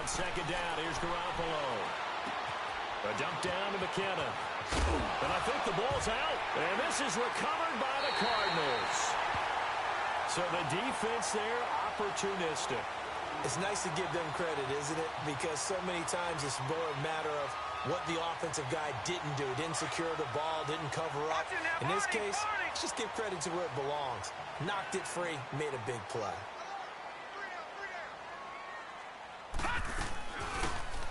on second down. Here's Garoppolo. A dump down to McKenna. And I think the ball's out. And this is recovered by the Cardinals. So the defense there, opportunistic. It's nice to give them credit, isn't it? Because so many times it's more a matter of what the offensive guy didn't do. Didn't secure the ball, didn't cover up. In this case, let's just give credit to where it belongs. Knocked it free, made a big play.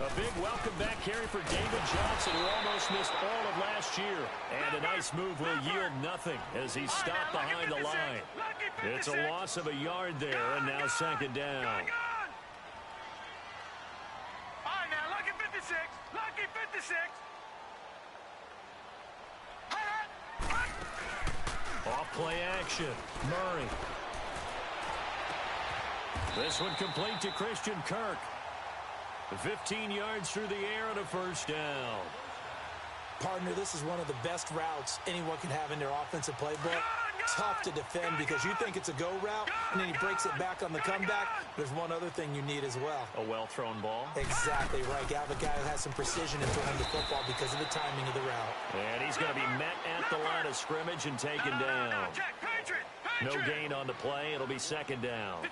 A big welcome back carry for David Johnson, who almost missed all of last year. And a nice move will yield nothing as he's stopped behind the line. It's a loss of a yard there, and now second down. All right, now, lucky 56. Lucky 56. Off play action. Murray. This one complete to Christian Kirk. 15 yards through the air and a first down. Partner, this is one of the best routes anyone can have in their offensive playbook. Tough to defend because you think it's a go route, and then he breaks it back on the comeback. There's one other thing you need as well. A well-thrown ball. Exactly right. You have a guy who has some precision in throwing the football because of the timing of the route. And he's going to be met at the line of scrimmage and taken down. No gain on the play. It'll be second down.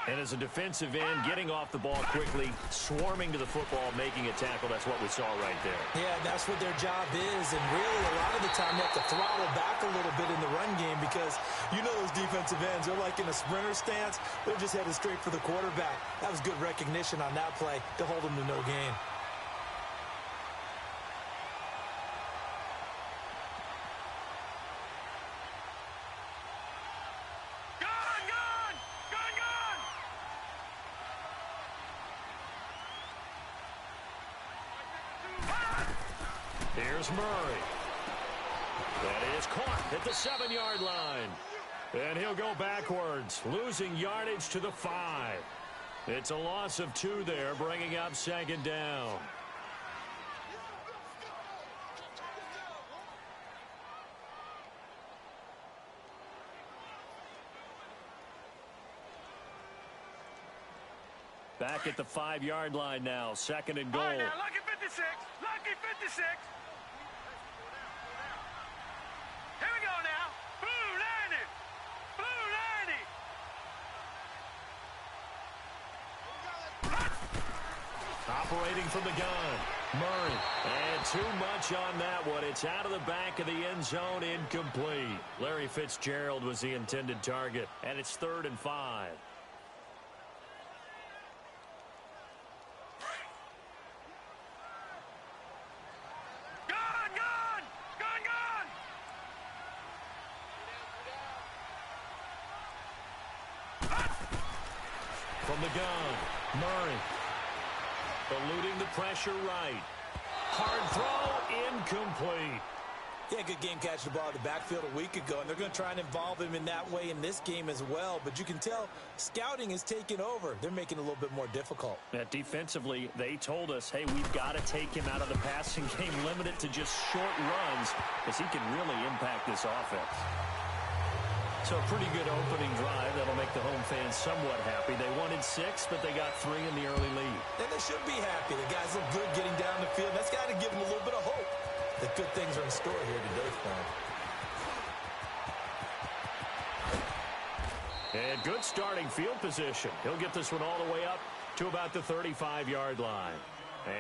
And as a defensive end, getting off the ball quickly, swarming to the football, making a tackle, that's what we saw right there. Yeah, that's what their job is. And really, a lot of the time, they have to throttle back a little bit in the run game because you know those defensive ends, they're like in a sprinter stance. They're just headed straight for the quarterback. That was good recognition on that play to hold them to no gain. Here's Murray. That is caught at the 7-yard line. And he'll go backwards, losing yardage to the 5. It's a loss of 2 there, bringing up second down. Back at the 5-yard line now, second and goal. All right, now, lucky 56. Lucky 56. Here we go now. Blue 90. Blue 90. Operating from the gun, Murray. And too much on that one. It's out of the back of the end zone, incomplete. Larry Fitzgerald was the intended target, and it's 3rd and 5. From the gun, Murray. Eluding the pressure right. Hard throw, incomplete. Yeah, good game catching the ball in the backfield a week ago, and they're going to try and involve him in that way in this game as well. But you can tell scouting is taking over. They're making it a little bit more difficult. Defensively, they told us, hey, we've got to take him out of the passing game, limit it to just short runs, because he can really impact this offense. So a pretty good opening drive. That'll make the home fans somewhat happy. They wanted 6, but they got 3 in the early lead. And they should be happy. The guys look good getting down the field. That's got to give them a little bit of hope that good things are in store here today for them. And good starting field position. He'll get this one all the way up to about the 35-yard line.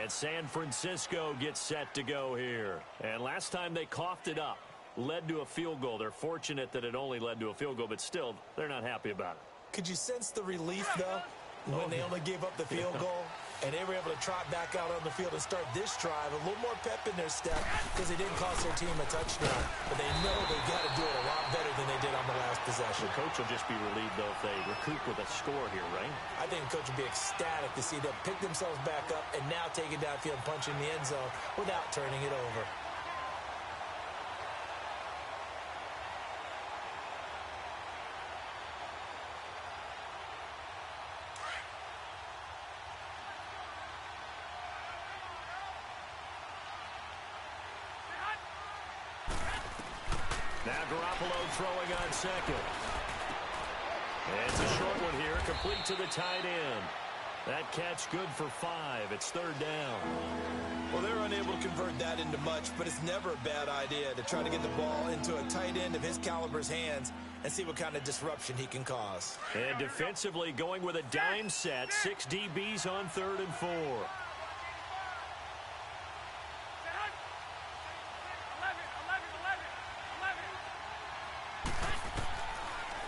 And San Francisco gets set to go here. And last time they coughed it up, led to a field goal. They're fortunate that it only led to a field goal, but still, they're not happy about it. Could you sense the relief, though, when they only gave up the field goal? And they were able to trot back out on the field and start this drive. A little more pep in their step because they didn't cost their team a touchdown. But they know they got to do it a lot better than they did on the last possession. The coach will just be relieved, though, if they recoup with a score here, right? I think the coach will be ecstatic to see them pick themselves back up and now take it downfield and punch in the end zone without turning it over. Now Garoppolo throwing on second. And it's a short one here, complete to the tight end. That catch good for 5. It's 3rd down. Well, they're unable to convert that into much, but it's never a bad idea to try to get the ball into a tight end of his caliber's hands and see what kind of disruption he can cause. And defensively going with a dime set. 6 DBs on 3rd and 4.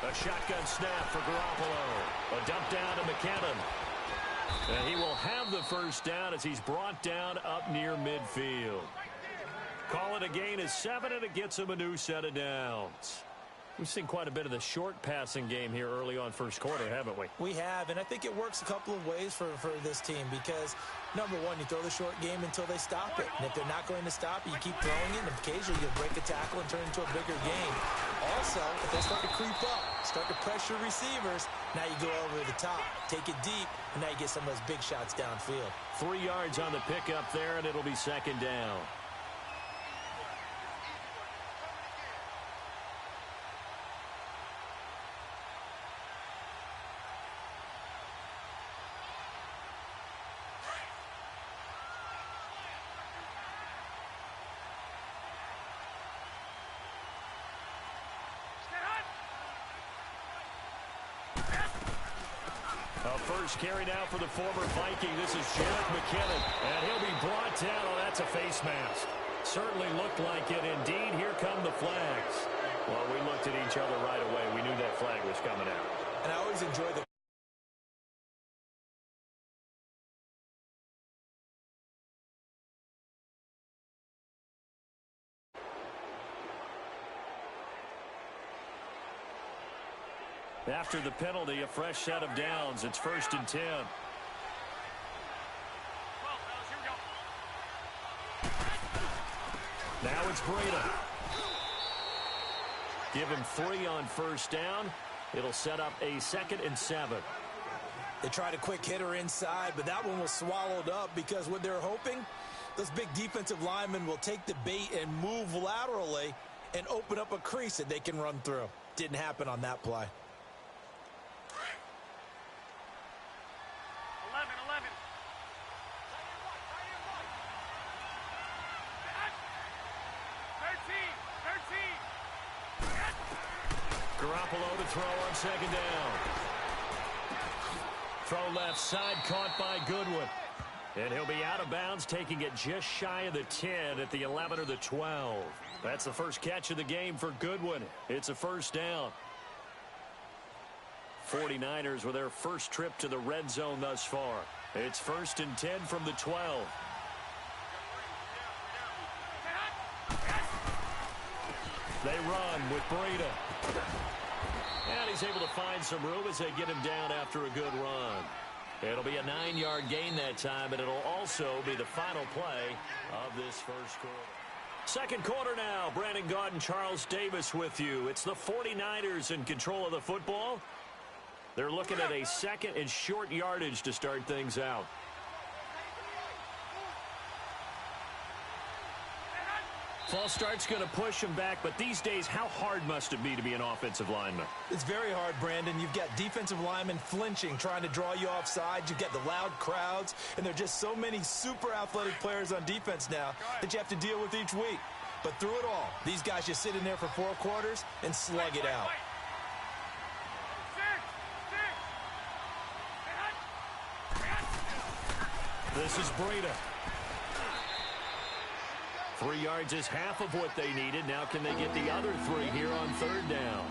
A shotgun snap for Garoppolo. A dump down to McKinnon. And he will have the first down as he's brought down up near midfield. Call it a gain of 7, and it gets him a new set of downs. We've seen quite a bit of the short passing game here early on first quarter, haven't we? We have, and I think it works a couple of ways for this team because, number one, you throw the short game until they stop it. And if they're not going to stop it, you keep throwing it, and occasionally you break a tackle and turn it into a bigger game. Also, if they start to creep up, start to pressure receivers, now you go over the top, take it deep, and now you get some of those big shots downfield. 3 yards on the pickup there, and it'll be 2nd down. First carry now for the former Viking. This is Jerick McKinnon, and he'll be brought down. Oh, that's a face mask. Certainly looked like it. Indeed, here come the flags. Well, we looked at each other right away. We knew that flag was coming out. And I always enjoy the After the penalty, a fresh set of downs. It's 1st and 10. Now it's Breda. Give him 3 on 1st down. It'll set up a 2nd and 7. They tried a quick hitter inside, but that one was swallowed up because what they're hoping, those big defensive linemen will take the bait and move laterally and open up a crease that they can run through. Didn't happen on that play. 11. Garoppolo to throw on 2nd down. Throw left side, caught by Goodwin. And he'll be out of bounds, taking it just shy of the 10 at the 11 or the 12. That's the first catch of the game for Goodwin. It's a 1st down. 49ers with their first trip to the red zone thus far. It's 1st and 10 from the 12. They run with Breda. And he's able to find some room as they get him down after a good run. It'll be a 9-yard gain that time, but it'll also be the final play of this first quarter. Second quarter now. Brandon Gaudin and Charles Davis with you. It's the 49ers in control of the football. They're looking at a 2nd and short yardage to start things out. False start's going to push him back, but these days, how hard must it be to be an offensive lineman? It's very hard, Brandon. You've got defensive linemen flinching, trying to draw you offside. You've got the loud crowds, and there are just so many super athletic players on defense now that you have to deal with each week. But through it all, these guys just sit in there for 4 quarters and slug it out. This is Breda. 3 yards is half of what they needed. Now can they get the other 3 here on 3rd down?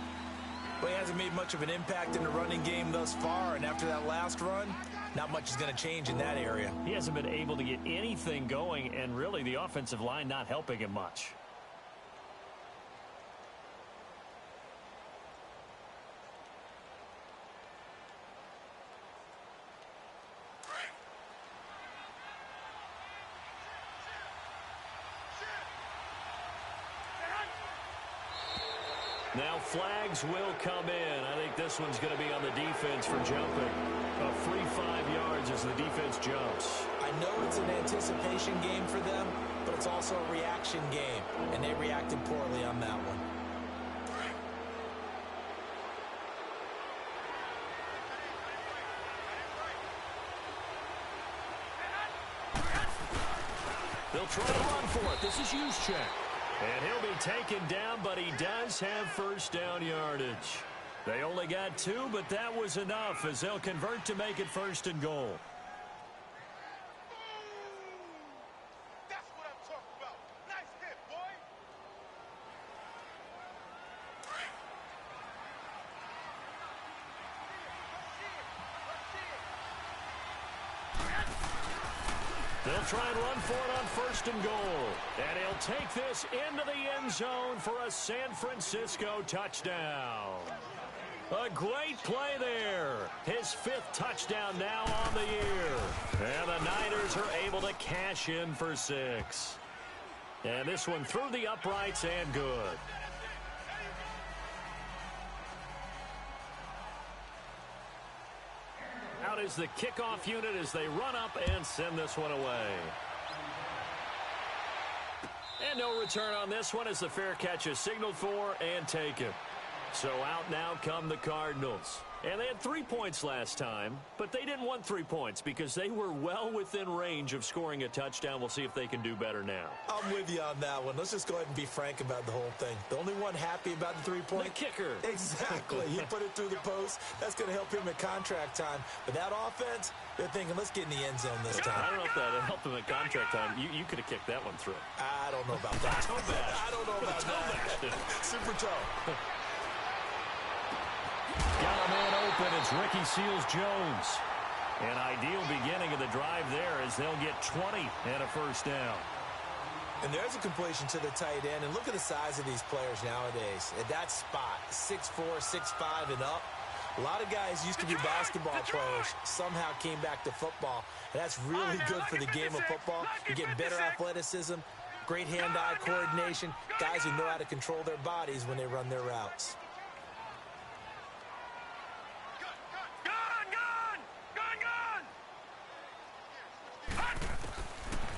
Well, he hasn't made much of an impact in the running game thus far, and after that last run, not much is going to change in that area. He hasn't been able to get anything going, and really the offensive line not helping him much. Now flags will come in. I think this one's going to be on the defense for jumping. A free 5 yards as the defense jumps. I know it's an anticipation game for them, but it's also a reaction game, and they reacted poorly on that one. try to run for it. This is Juszczyk. And he'll be taken down, but he does have first down yardage. They only got 2, but that was enough as they'll convert to make it 1st and goal. That's what I'm talking about. Nice hit, boy. They'll try and run for it on 1st and goal. And he'll take this into the end zone for a San Francisco touchdown. A great play there. His 5th touchdown now on the year. And the Niners are able to cash in for 6. And this one through the uprights and good. Out is the kickoff unit as they run up and send this one away. And no return on this one as the fair catch is signaled for and taken. So out now come the Cardinals. And they had 3 points last time, but they didn't want 3 points because they were well within range of scoring a touchdown. We'll see if they can do better now. I'm with you on that one. Let's just go ahead and be frank about the whole thing. The only one happy about the 3-point? The kicker. Exactly. He put it through the post. That's going to help him at contract time. But that offense, they're thinking, let's get in the end zone this time. I don't know if that helped him at contract time. You could have kicked that one through. I don't know about that. Toe bash. I don't know about that. Super toe. Got a man open. It's Ricky Seals-Jones. An ideal beginning of the drive there as they'll get 20 and a first down. And there's a completion to the tight end. And look at the size of these players nowadays. At that spot, 6'4", 6'5", and up. A lot of guys used to be basketball players, somehow came back to football. And that's really good for the game of football. You're getting better athleticism, great hand-eye coordination, guys who know how to control their bodies when they run their routes.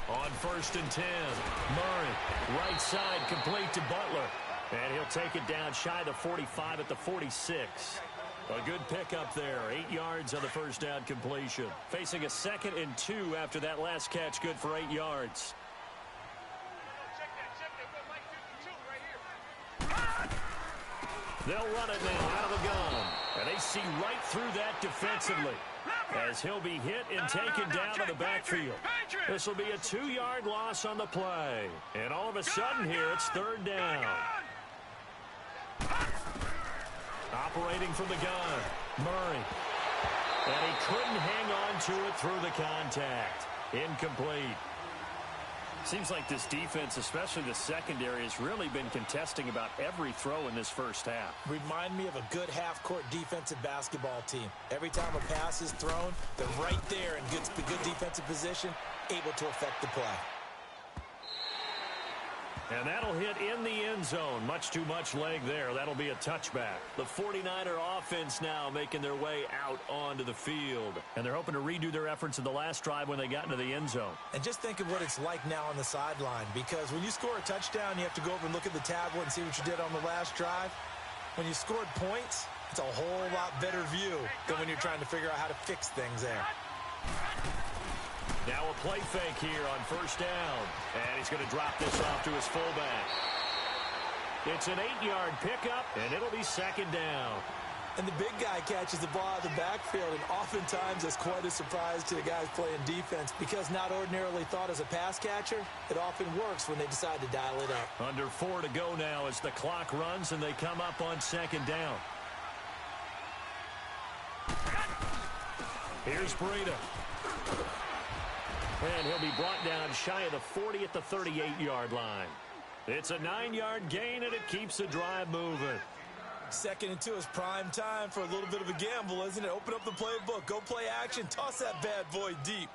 On 1st and 10, Murray, right side, complete to Butler. And he'll take it down shy of the 45 at the 46. A good pickup there, 8 yards on the first down completion. Facing a 2nd and 2 after that last catch, good for 8 yards. They'll run it now out of the gun. And they see right through that defensively as he'll be hit and taken down in the backfield. This will be a 2-yard loss on the play. And all of a sudden here, it's 3rd down. Operating from the gun, Murray. And he couldn't hang on to it through the contact. Incomplete. Seems like this defense, especially the secondary, has really been contesting about every throw in this first half. Remind me of a good half-court defensive basketball team. Every time a pass is thrown, they're right there in good defensive position, able to affect the play. And that'll hit in the end zone. Much too much leg there. That'll be a touchback. The 49er offense now making their way out onto the field. And they're hoping to redo their efforts in the last drive when they got into the end zone. And just think of what it's like now on the sideline, because when you score a touchdown, you have to go over and look at the tablet and see what you did on the last drive. When you scored points, it's a whole lot better view than when you're trying to figure out how to fix things there. Now a play fake here on 1st down. And he's going to drop this off to his fullback. It's an 8-yard pickup, and it'll be 2nd down. And the big guy catches the ball out of the backfield, and oftentimes that's quite a surprise to the guys playing defense, because not ordinarily thought as a pass catcher, it often works when they decide to dial it up. Under 4 to go now as the clock runs, and they come up on 2nd down. Here's Breida. And he'll be brought down shy of the 40 at the 38-yard line. It's a 9-yard gain, and it keeps the drive moving. 2nd and 2 is prime time for a little bit of a gamble, isn't it? Open up the playbook, go play action, toss that bad boy deep.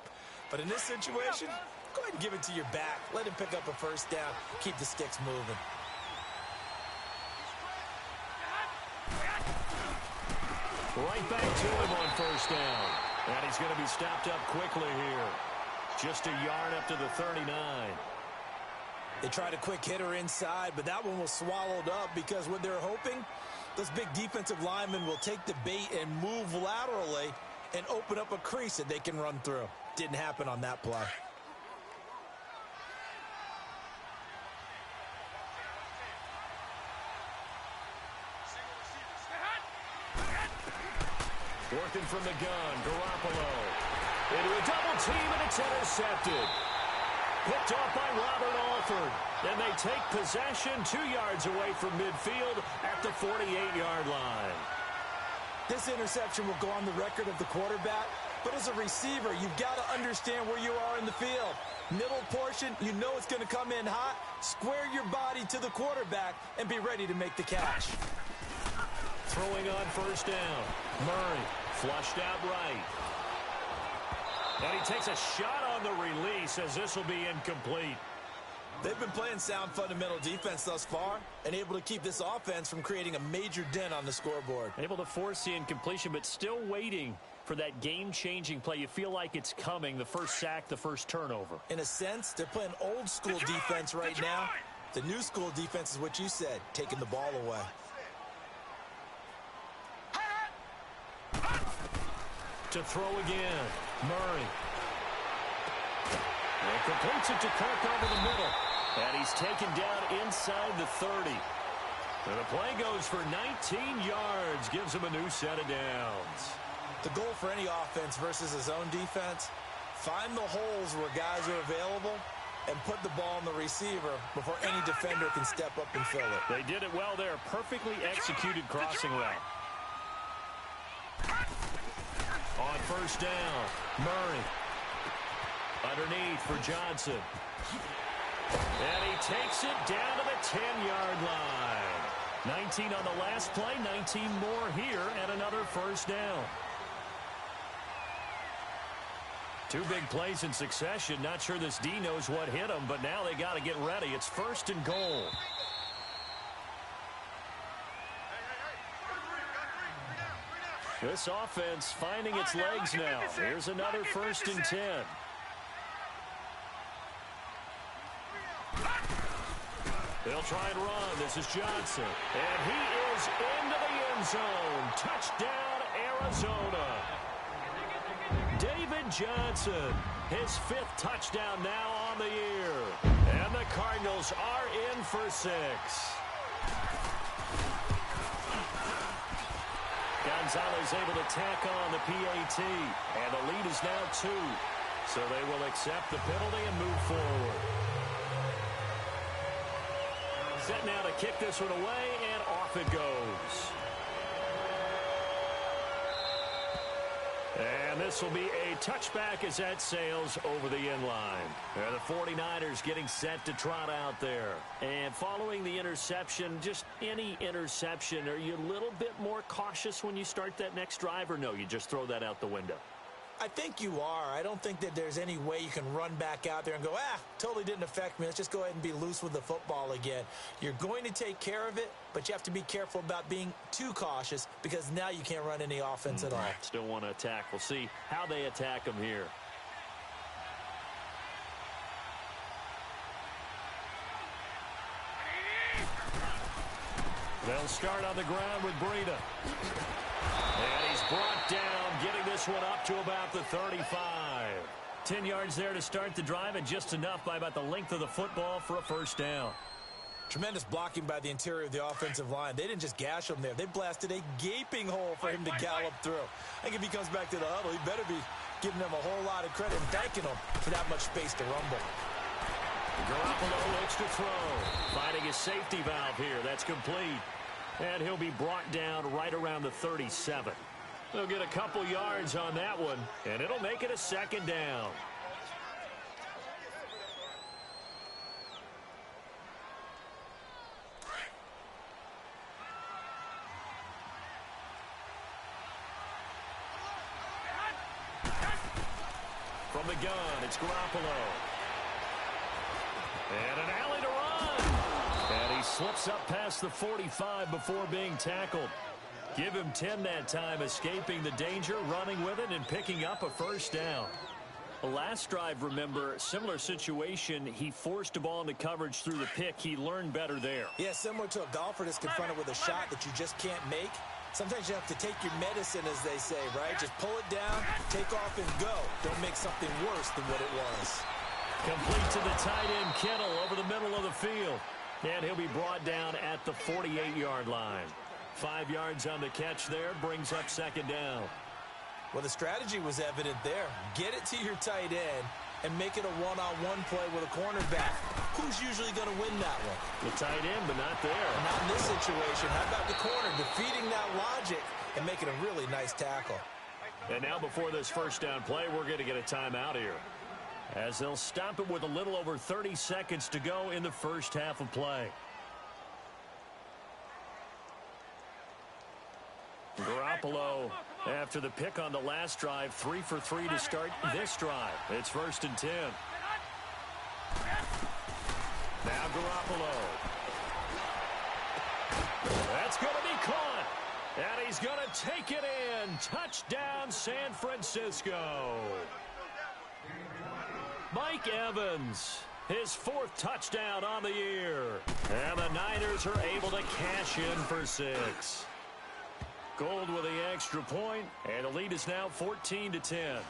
But in this situation, go ahead and give it to your back. Let him pick up a 1st down, keep the sticks moving. Right back to him on 1st down. And he's going to be stopped up quickly here. Just a yard up to the 39. They tried a quick hitter inside, but that one was swallowed up because what they're hoping, those big defensive linemen will take the bait and move laterally and open up a crease that they can run through. Didn't happen on that play. Working from the gun, Garoppolo. Into a double team, and it's intercepted. Picked off by Robert Alford. And they take possession 2 yards away from midfield at the 48-yard line. This interception will go on the record of the quarterback, but as a receiver, you've got to understand where you are in the field. Middle portion, you know it's going to come in hot. Square your body to the quarterback and be ready to make the catch. Throwing on first down. Murray flushed out right. And he takes a shot on the release as this will be incomplete. They've been playing sound fundamental defense thus far and able to keep this offense from creating a major dent on the scoreboard. Able to force the incompletion, but still waiting for that game-changing play. You feel like it's coming, the first sack, the first turnover. In a sense, they're playing old-school defense right now. The new school defense is what you said, taking the ball away. To throw again, Murray. And completes it to Kirk over the middle. And he's taken down inside the 30. And the play goes for 19 yards, gives him a new set of downs. The goal for any offense versus his own defense, find the holes where guys are available and put the ball on the receiver before any defender can step up and fill it. They did it well there. Perfectly executed crossing route. On first down, Murray. Underneath for Johnson. And he takes it down to the 10-yard line. 19 on the last play, 19 more here, and another first down. 2 big plays in succession. Not sure this D knows what hit him, but now they got to get ready. It's first and goal. This offense finding its legs now. Here's another first and 10. They'll try and run. This is Johnson. And he is into the end zone. Touchdown, Arizona. David Johnson, his 5th touchdown now on the year. And the Cardinals are in for 6. Gonzalez able to tack on the PAT. And the lead is now 2. So they will accept the penalty and move forward. Set now to kick this one away, and off it goes. And this will be a touchback as that sails over the end line. The 49ers getting set to trot out there. And following the interception, just any interception, are you a little bit more cautious when you start that next drive, or no, you just throw that out the window? I think you are. I don't think that there's any way you can run back out there and go, totally didn't affect me. Let's just go ahead and be loose with the football again. You're going to take care of it, but you have to be careful about being too cautious because now you can't run any offense at all. Still want to attack. We'll see how they attack them here. They'll start on the ground with Breida. And he's brought down, getting this one up to about the 35. 10 yards there to start the drive, and just enough by about the length of the football for a first down. Tremendous blocking by the interior of the offensive line. They didn't just gash him there. They blasted a gaping hole for him to gallop through. I think if he comes back to the huddle, he better be giving them a whole lot of credit and thanking them for that much space to rumble. Garoppolo looks to throw. Finding his safety valve here. That's complete. And he'll be brought down right around the 37. They'll get a couple yards on that one, and it'll make it a second down. From the gun, it's Garoppolo. And an alley to run. And he slips up past the 45 before being tackled. Give him 10 that time, escaping the danger, running with it, and picking up a first down. The last drive, remember, similar situation. He forced a ball into coverage through the pick. He learned better there. Yeah, similar to a golfer that's confronted with a shot that you just can't make. Sometimes you have to take your medicine, as they say, right? Just pull it down, take off, and go. Don't make something worse than what it was. Complete to the tight end, Kittle, over the middle of the field. And he'll be brought down at the 48-yard line. 5 yards on the catch there, brings up second down. Well, the strategy was evident there. Get it to your tight end and make it a one-on-one play with a cornerback. Who's usually going to win that one? The tight end, but not there. Not in this situation. How about the corner defeating that logic and making a really nice tackle? And now before this first down play, we're going to get a timeout here, as they'll stop it with a little over 30 seconds to go in the first half of play. Garoppolo, after the pick on the last drive, 3 for 3 to start this drive. It's 1st and 10. Now Garoppolo. That's going to be caught. And he's going to take it in. Touchdown, San Francisco. Mike Evans, his 4th touchdown on the year. And the Niners are able to cash in for 6. Gold with the extra point, and the lead is now 14-10.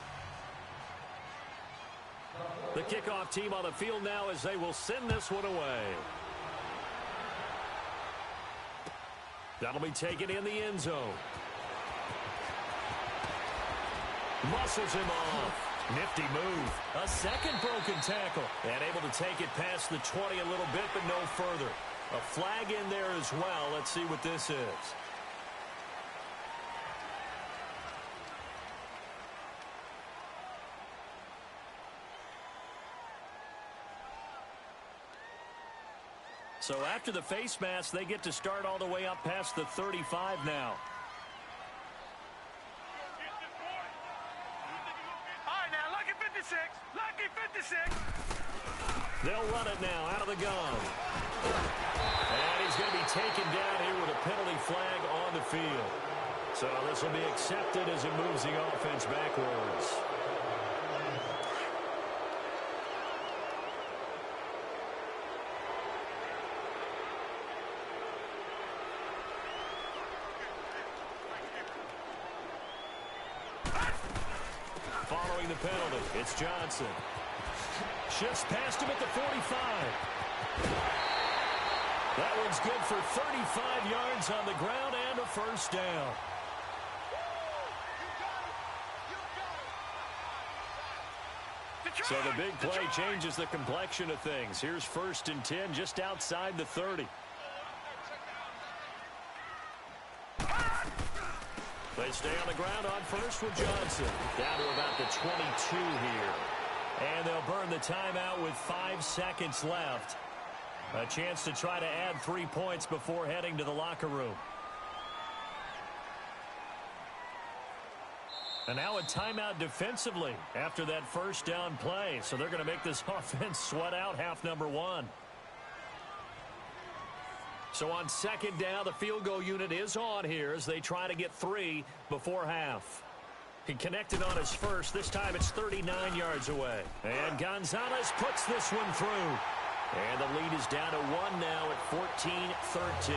The kickoff team on the field now as they will send this one away. That'll be taken in the end zone. Muscles him off. Nifty move. A second broken tackle. And able to take it past the 20 a little bit, but no further. A flag in there as well. Let's see what this is. So after the face mask, they get to start all the way up past the 35 now. All right, now, lucky 56. Lucky 56. They'll run it now out of the gun. And he's going to be taken down here with a penalty flag on the field. So this will be accepted as it moves the offense backwards. Following the penalty, it's Johnson. Shifts past him at the 45. That one's good for 35 yards on the ground and a first down. So the big play changes the complexion of things. Here's 1st and 10 just outside the 30. They stay on the ground on first with Johnson. Down to about the 22 here. And they'll burn the timeout with 5 seconds left. A chance to try to add 3 points before heading to the locker room. And now a timeout defensively after that first down play. So they're going to make this offense sweat out half number 1. So on 2nd down, the field goal unit is on here as they try to get 3 before half. He connected on his first. This time it's 39 yards away. And Gonzalez puts this one through. And the lead is down to 1 now at 14-13.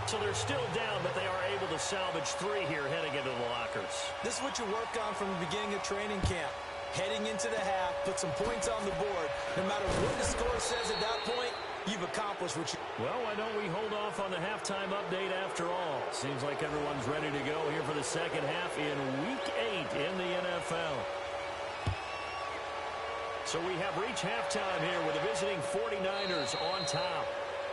So they're still down, but they are able to salvage 3 here heading into the lockers. This is what you work on from the beginning of training camp. Heading into the half, put some points on the board. No matter what the score says at that point, you've accomplished what you... Well, why don't we hold off on the halftime update after all? Seems like everyone's ready to go here for the second half in Week 8 in the NFL. So we have reached halftime here with the visiting 49ers on top.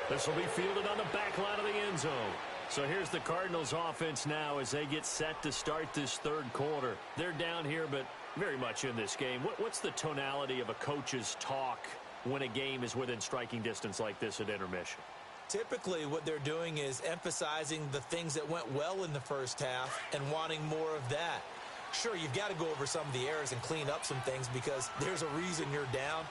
This will be fielded on the back line of the end zone. So here's the Cardinals offense now as they get set to start this 3rd quarter. They're down here, but very much in this game. What's the tonality of a coach's talk when a game is within striking distance like this at intermission? Typically, what they're doing is emphasizing the things that went well in the first half and wanting more of that. Sure, you've got to go over some of the errors and clean up some things because there's a reason you're down.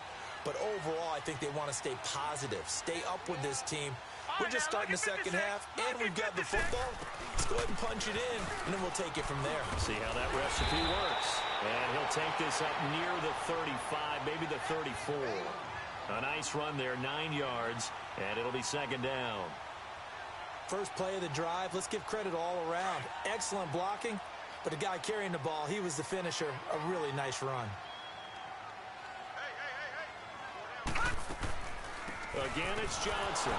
But overall, I think they want to stay positive, stay up with this team. We're just starting the second half, and we've got the football. Let's go ahead and punch it in, and then we'll take it from there. See how that recipe works. And he'll take this up near the 35, maybe the 34. A nice run there, 9 yards, and it'll be 2nd down. First play of the drive, let's give credit all around. Excellent blocking, but the guy carrying the ball, he was the finisher. A really nice run. Again, it's Johnson.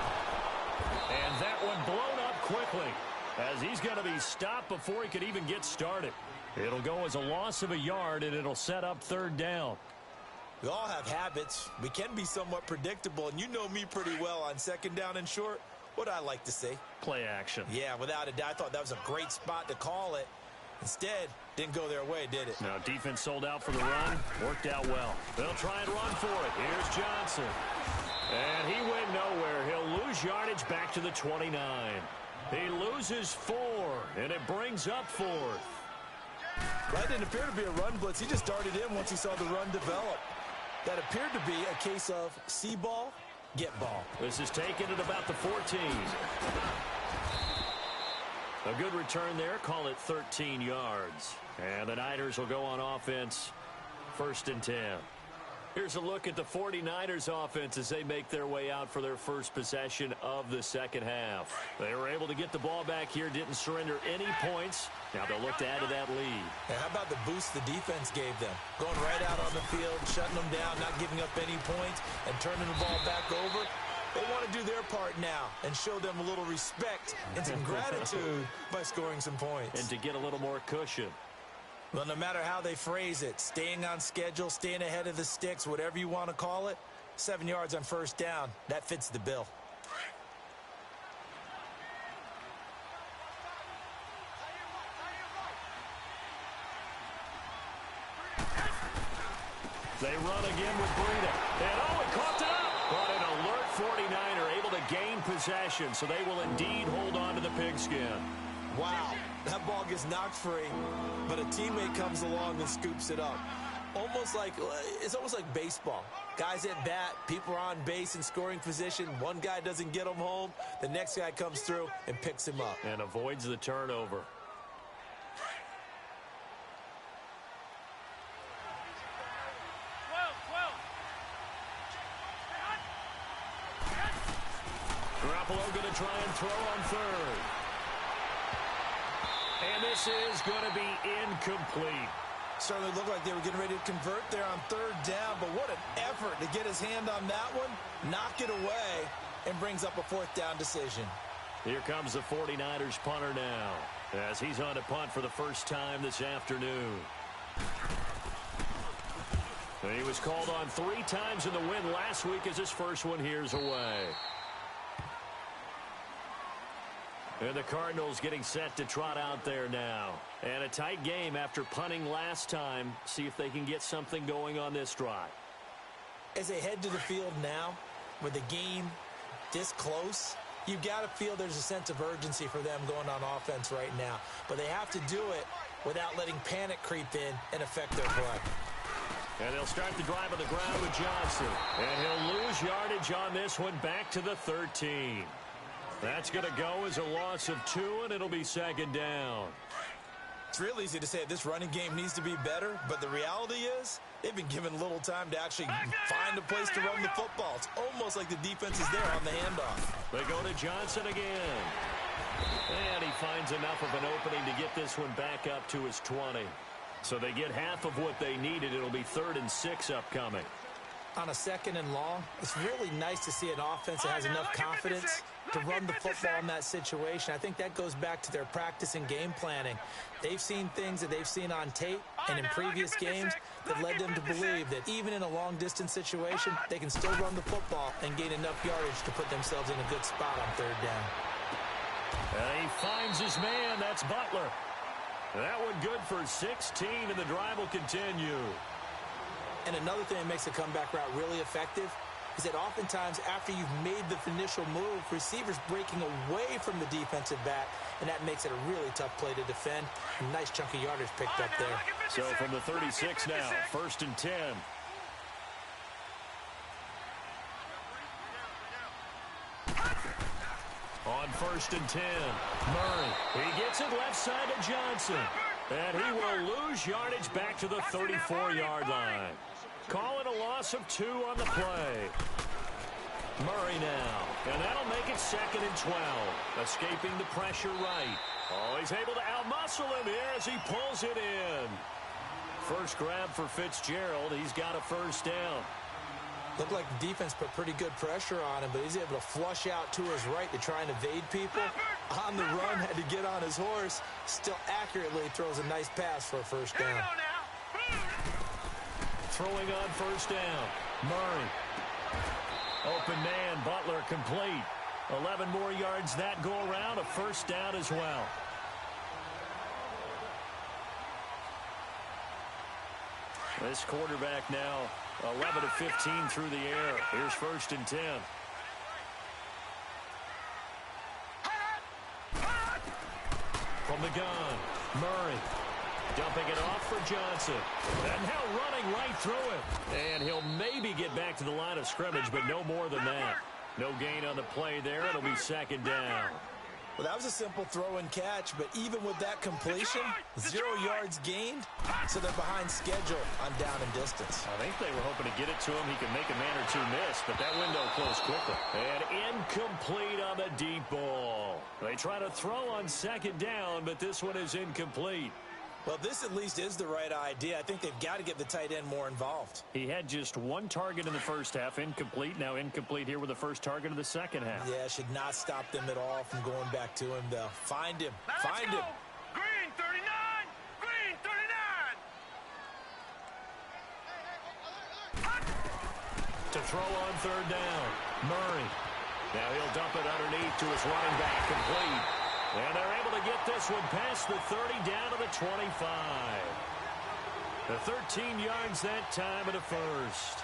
And that one blown up quickly as he's going to be stopped before he could even get started. It'll go as a loss of a yard, and it'll set up third down. We all have habits. We can be somewhat predictable, and you know me pretty well on second down and short. What I like to say? Play action. Yeah, without a doubt. I thought that was a great spot to call it. Instead, didn't go their way, did it? Now, defense sold out for the run. Worked out well. They'll try and run for it. Here's Johnson. And he went nowhere. He'll lose yardage back to the 29. He loses 4, and it brings up 4th. That didn't appear to be a run blitz. He just darted in once he saw the run develop. That appeared to be a case of see ball, get ball. This is taken at about the 14. A good return there. Call it 13 yards. And the Niners will go on offense. 1st and 10. Here's a look at the 49ers offense as they make their way out for their first possession of the second half. They were able to get the ball back here, didn't surrender any points. Now they'll look to add to that lead. And how about the boost the defense gave them? Going right out on the field, shutting them down, not giving up any points, and turning the ball back over. They want to do their part now and show them a little respect and some gratitude by scoring some points. And to get a little more cushion. Well, no matter how they phrase it, staying on schedule, staying ahead of the sticks, whatever you want to call it, 7 yards on first down, that fits the bill. They run again with Breida. And he caught it up. But an alert 49er able to gain possession, so they will indeed hold on to the pigskin. Wow, that ball gets knocked free, but a teammate comes along and scoops it up. It's almost like baseball. Guys at bat, people are on base in scoring position. One guy doesn't get him home. The next guy comes through and picks him up. And avoids the turnover. Garoppolo going to try and throw on third. And this is going to be incomplete. Certainly looked like they were getting ready to convert there on third down, but what an effort to get his hand on that one, knock it away, and brings up a 4th down decision. Here comes the 49ers punter now, as he's on to punt for the first time this afternoon. And he was called on 3 times in the win last week as his first one here's away. And the Cardinals getting set to trot out there now. And a tight game after punting last time. See if they can get something going on this drive. As they head to the field now, with the game this close, you've got to feel there's a sense of urgency for them going on offense right now. But they have to do it without letting panic creep in and affect their play. And they'll start the drive on the ground with Johnson. And he'll lose yardage on this one back to the 13. That's going to go as a loss of 2, and it'll be 2nd down. It's real easy to say this running game needs to be better, but the reality is they've been given little time to actually find a place to run the football. It's almost like the defense is there on the handoff. They go to Johnson again. And he finds enough of an opening to get this one back up to his 20. So they get half of what they needed. It'll be 3rd and 6 upcoming. On a 2nd and long, it's really nice to see an offense that has enough confidence to run the football in that situation. I think that goes back to their practice and game planning. They've seen things that they've seen on tape and in previous games that led them to believe that even in a long-distance situation, they can still run the football and gain enough yardage to put themselves in a good spot on 3rd down. He finds his man. That's Butler. That one good for 16, and the drive will continue. And another thing that makes the comeback route really effective is that oftentimes after you've made the initial move, receivers breaking away from the defensive back, and that makes it a really tough play to defend. A nice chunk of yardage picked up there. So from the 36 now, 1st and 10. On 1st and 10, Murray. He gets it left side to Johnson. And he will lose yardage back to the 34-yard line. Calling a loss of 2 on the play. Murray now. And that'll make it 2nd and 12. Escaping the pressure right. Oh, he's able to outmuscle him here as he pulls it in. First grab for Fitzgerald. He's got a 1st down. Looked like the defense put pretty good pressure on him, but he's able to flush out to his right to try and evade people. On the run, had to get on his horse. Still accurately throws a nice pass for a first down. Throwing on first down. Murray. Open man, Butler complete. 11 more yards that go around, a first down as well. This quarterback now 11 of 15 through the air. Here's first and 10. From the gun, Murray. Dumping it off for Johnson. And now running right through it. And he'll maybe get back to the line of scrimmage, but no more than that. No gain on the play there. It'll be second down. Well, that was a simple throw and catch, but even with that completion, 0 yards gained, so they're behind schedule on down and distance. I think they were hoping to get it to him. He could make a man or two miss, but that window closed quickly. And incomplete on the deep ball. They try to throw on second down, but this one is incomplete. Well, this at least is the right idea. I think they've got to get the tight end more involved. He had just one target in the first half, incomplete. Now incomplete here with the first target of the second half. Yeah, should not stop them at all from going back to him, though. Find him. Find him. Green 39. Green 39. To throw on third down. Murray. Now he'll dump it underneath to his running back, complete. And they're able to get this one past the 30 down to the 25. The 13 yards that time at a first.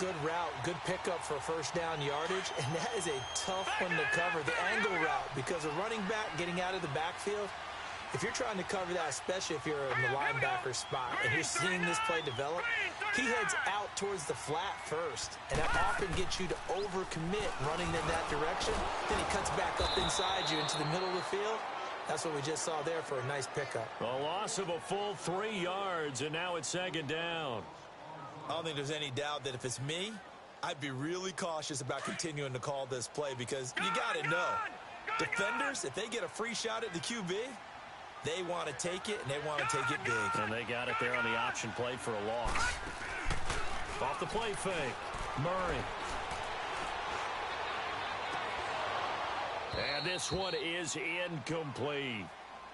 Good route, good pickup for first down yardage, and that is a tough one to cover. The angle route, because a running back getting out of the backfield, if you're trying to cover that, especially if you're in the linebacker spot and you're seeing this play develop, he heads out towards the flat first, and that often gets you to overcommit running in that direction. Then he cuts back up inside you into the middle of the field. That's what we just saw there for a nice pickup. A loss of a full 3 yards, and now it's second down. I don't think there's any doubt that if it's me, I'd be really cautious about continuing to call this play, because you got to know, defenders, if they get a free shot at the QB, they want to take it, and they want to take it big. And they got it there on the option play for a loss. Off the play fake, Murray. And this one is incomplete.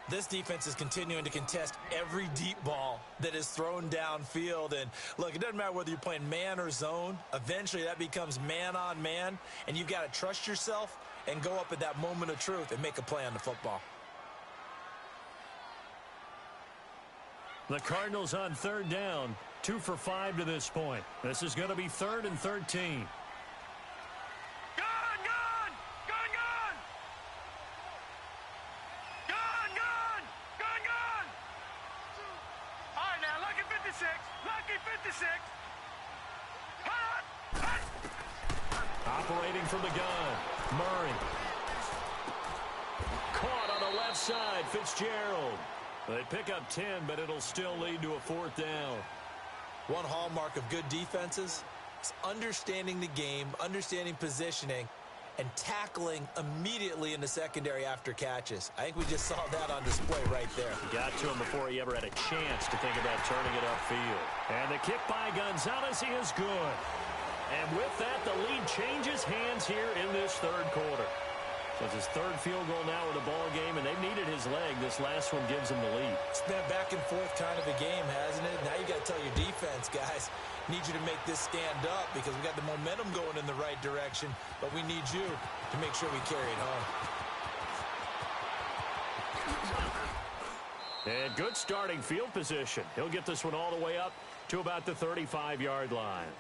This defense is continuing to contest every deep ball that is thrown downfield. And, look, it doesn't matter whether you're playing man or zone. Eventually, that becomes man-on-man, and you've got to trust yourself and go up at that moment of truth and make a play on the football. The Cardinals on third down, 2 for 5 to this point. This is going to be 3rd and 13. Operating from the gun, Murray. Caught on the left side, Fitzgerald. They pick up 10, but it'll still lead to a 4th down. One hallmark of good defenses is understanding the game, understanding positioning, and tackling immediately in the secondary after catches. I think we just saw that on display right there. He got to him before he ever had a chance to think about turning it upfield. And the kick by Gonzalez is good. And with that, the lead changes hands here in this third quarter. So it's his 3rd field goal now in the ball game, and they've needed his leg. This last one gives him the lead. It's been a back and forth kind of a game, hasn't it? Now you got to tell your defense, guys, need you to make this stand up, because we got the momentum going in the right direction, but we need you to make sure we carry it home. And good starting field position. He'll get this one all the way up to about the 35-yard line.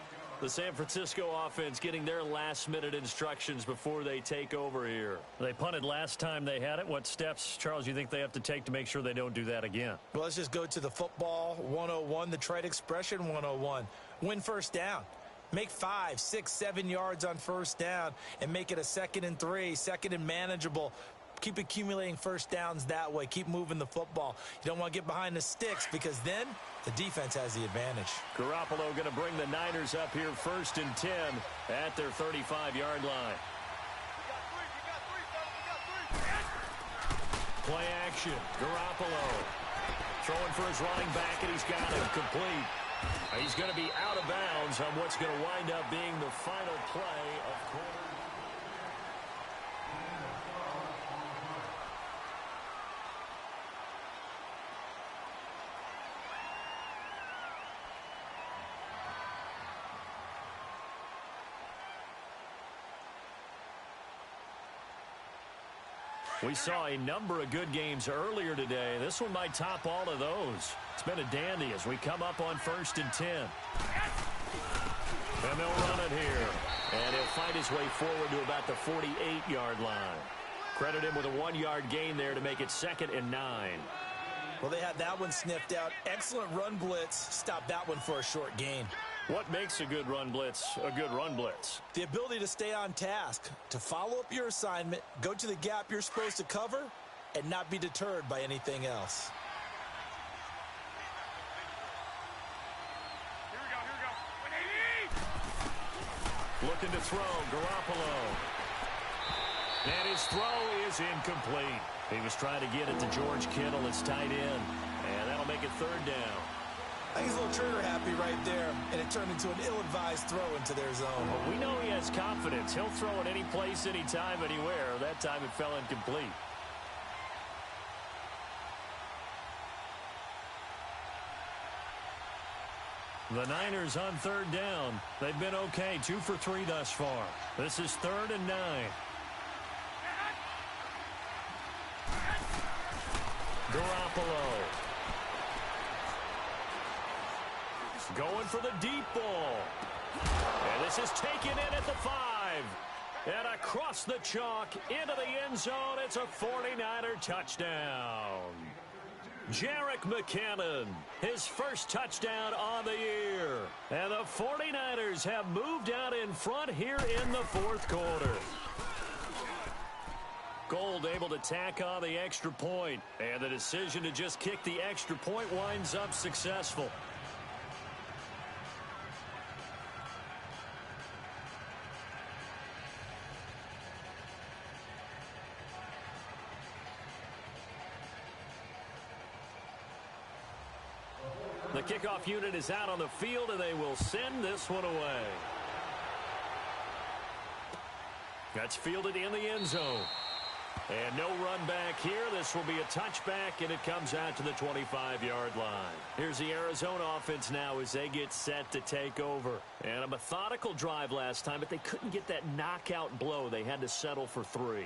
The San Francisco offense getting their last-minute instructions before they take over here. They punted last time they had it. What steps, Charles, you think they have to take to make sure they don't do that again? Well, let's just go to the football 101, the trite expression 101. Win first down. Make 5, 6, 7 yards on first down and make it a 2nd and 3, 2nd and manageable. Keep accumulating first downs that way. Keep moving the football. You don't want to get behind the sticks, because then the defense has the advantage. Garoppolo going to bring the Niners up here 1st and 10 at their 35-yard line. Play action. Garoppolo throwing for his running back, and he's got him complete. He's going to be out of bounds on what's going to wind up being the final play of quarter. We saw a number of good games earlier today. This one might top all of those. It's been a dandy as we come up on 1st and 10. And they'll run it here. And he'll fight his way forward to about the 48-yard line. Credit him with a 1-yard gain there to make it 2nd and 9. Well, they had that one sniffed out. Excellent run blitz. Stopped that one for a short gain. What makes a good run blitz a good run blitz? The ability to stay on task, to follow up your assignment, go to the gap you're supposed to cover, and not be deterred by anything else. Here we go. Looking to throw, Garoppolo. And his throw is incomplete. He was trying to get it to George Kittle, his tight end. And that'll make it 3rd down. I think he's a little trigger happy right there, and it turned into an ill-advised throw into their zone. Well, we know he has confidence. He'll throw it any place, anytime, anywhere. That time it fell incomplete. The Niners on 3rd down. They've been okay, 2 for 3 thus far. This is 3rd and 9. Garoppolo. Going for the deep ball. And this is taken in at the 5. And across the chalk into the end zone. It's a 49er touchdown. Jerick McKinnon, his first touchdown on the year. And the 49ers have moved out in front here in the 4th quarter. Gold able to tack on the extra point. And the decision to just kick the extra point winds up successful. The kickoff unit is out on the field, and they will send this one away. That's fielded in the end zone. And no run back here. This will be a touchback, and it comes out to the 25-yard line. Here's the Arizona offense now as they get set to take over. And a methodical drive last time, but they couldn't get that knockout blow. They had to settle for 3.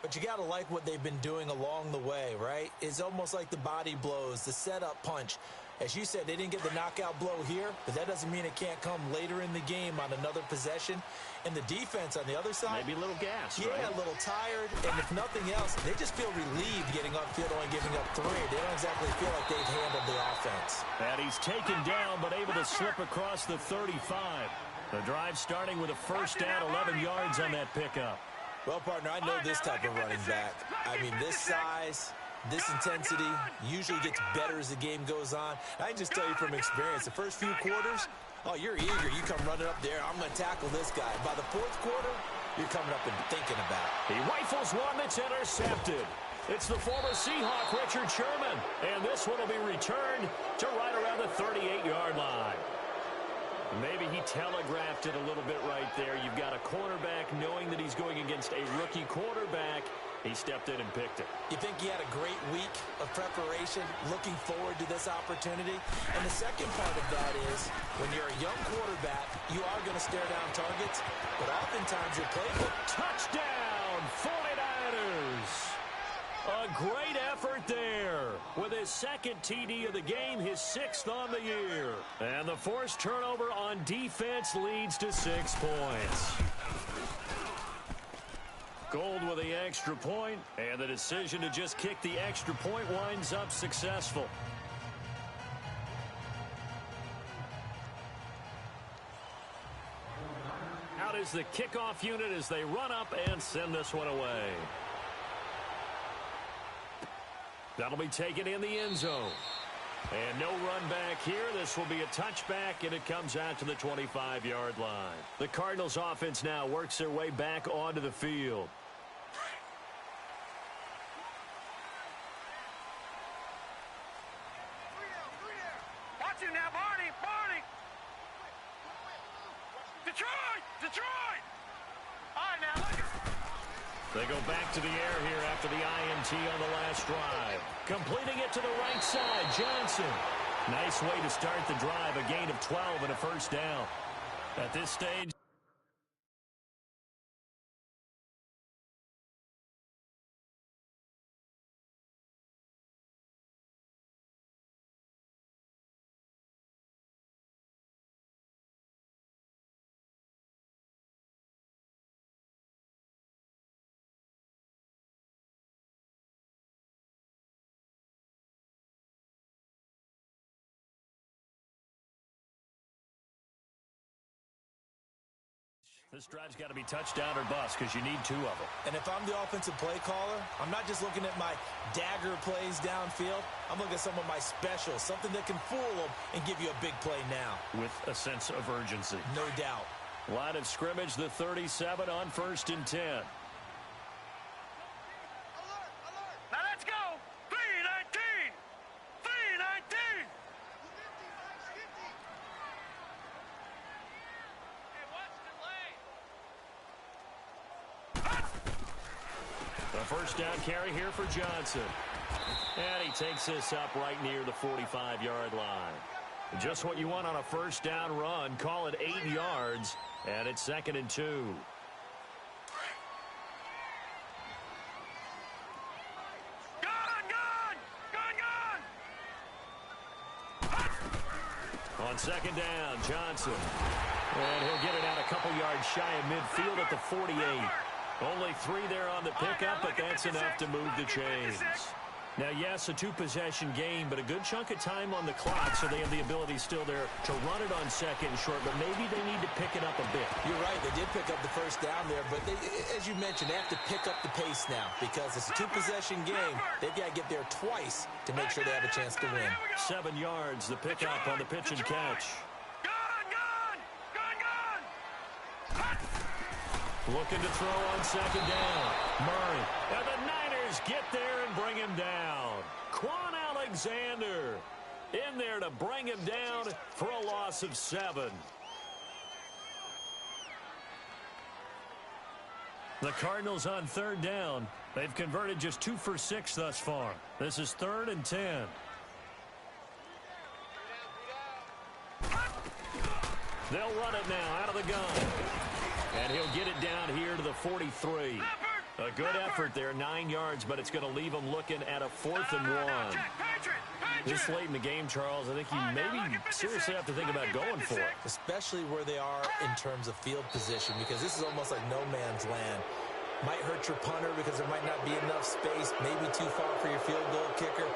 But you got to like what they've been doing along the way, right? It's almost like the body blows, the setup punch. As you said, they didn't get the knockout blow here, but that doesn't mean it can't come later in the game on another possession. And the defense on the other side, maybe a little gas, yeah, right? A little tired. And if nothing else, they just feel relieved getting upfield, only giving up 3. They don't exactly feel like they've handled the offense. And he's taken down, but able to slip across the 35. The drive starting with a first down, 11 yards on that pickup. Well, partner, I know this type of running back. I mean, this size, this intensity usually gets better as the game goes on. I can just tell you from experience, the first few quarters, oh, you're eager. You come running up there. I'm going to tackle this guy. By the 4th quarter, you're coming up and thinking about it. He rifles one that's intercepted. It's the former Seahawk, Richard Sherman. And this one will be returned to right around the 38-yard line. Maybe he telegraphed it a little bit right there. You've got a cornerback knowing that he's going against a rookie quarterback. He stepped in and picked it. You think he had a great week of preparation, looking forward to this opportunity? And the second part of that is, when you're a young quarterback, you are going to stare down targets, but oftentimes your playbook. Touchdown, 49ers! A great effort there. With his 2nd TD of the game, his 6th on the year. And the forced turnover on defense leads to 6 points. Gold with the extra point, and the decision to just kick the extra point winds up successful. Out is the kickoff unit as they run up and send this one away. That'll be taken in the end zone. And no run back here. This will be a touchback, and it comes out to the 25-yard line. The Cardinals offense now works their way back onto the field. Watch him now, Barney! Barney! Detroit! Detroit! All right, now, look. They go back to the air here after the INT on the last drive. Completing it to the right side, Johnson. Nice way to start the drive, a gain of 12 and a first down. At this stage, this drive's got to be touchdown or bust because you need 2 of them. And if I'm the offensive play caller, I'm not just looking at my dagger plays downfield. I'm looking at some of my specials, something that can fool them and give you a big play now. With a sense of urgency. No doubt. Line of scrimmage, the 37 on 1st and 10. Now let's go. 3-19. 3-19. Hey, watch the lane. The first down carry here for Johnson. And he takes this up right near the 45-yard line. Just what you want on a first down run. Call it 8 yards. And it's 2nd and 2. On 2nd down, Johnson. And he'll get it out a couple yards shy of midfield at the 48. Only 3 there on the pickup, but that's enough to move the chains. Now, yes, a 2-possession game, but a good chunk of time on the clock, so they have the ability still there to run it on 2nd and short, but maybe they need to pick it up a bit. You're right. They did pick up the first down there, but they, as you mentioned, they have to pick up the pace now because it's a 2-possession game. They've got to get there twice to make sure they have a chance to win. 7 yards, the pickup on the pitch and catch. Looking to throw on 2nd down. Murray. And the Niners get there and bring him down. Quan Alexander in there to bring him down for a loss of 7. The Cardinals on 3rd down. They've converted just 2 for 6 thus far. This is 3rd and 10. They'll run it now out of the gun. And he'll get it down here to the 43. A good effort there, 9 yards, but it's going to leave him looking at a 4th and 1. This late in the game, Charles, I think you maybe seriously have to think about going for it. Especially where they are in terms of field position, because this is almost like no man's land. Might hurt your punter because there might not be enough space, maybe too far for your field goal kicker.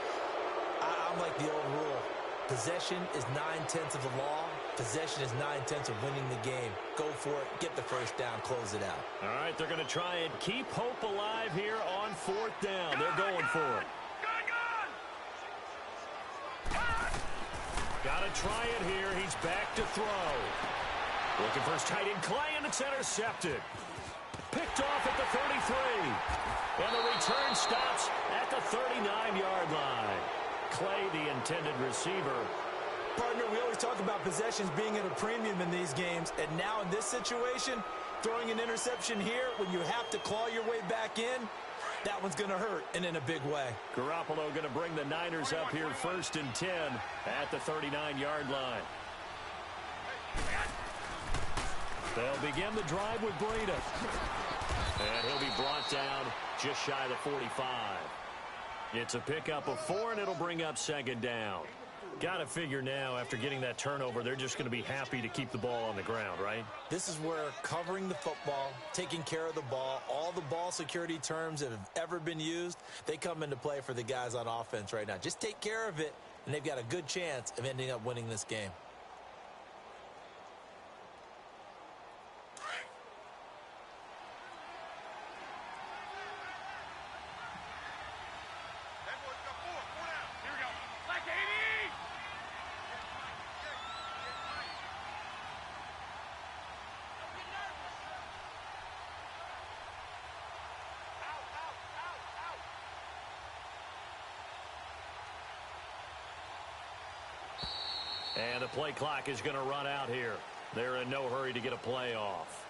I'm like the old rule. Possession is 9/10 of the law. Possession is 9/10 of winning the game. Go for it. Get the first down. Close it out. All right, they're going to try and keep hope alive here on 4th down. They're going for it. Got to try it here. He's back to throw. Looking for his tight end, Clay, and it's intercepted. Picked off at the 33. And the return stops at the 39-yard line. Clay, the intended receiver. Partner, we always talk about possessions being at a premium in these games, and now in this situation, throwing an interception here when you have to claw your way back in, that one's going to hurt, and in a big way. Garoppolo going to bring the Niners up here 1st and 10 at the 39-yard line. They'll begin the drive with Breida. And he'll be brought down just shy of the 45. It's a pickup of 4, and it'll bring up 2nd down. Got to figure now, after getting that turnover, they're just going to be happy to keep the ball on the ground, right? This is where covering the football, taking care of the ball, all the ball security terms that have ever been used, they come into play for the guys on offense right now. Just take care of it, and they've got a good chance of ending up winning this game. And the play clock is going to run out here. They're in no hurry to get a play off.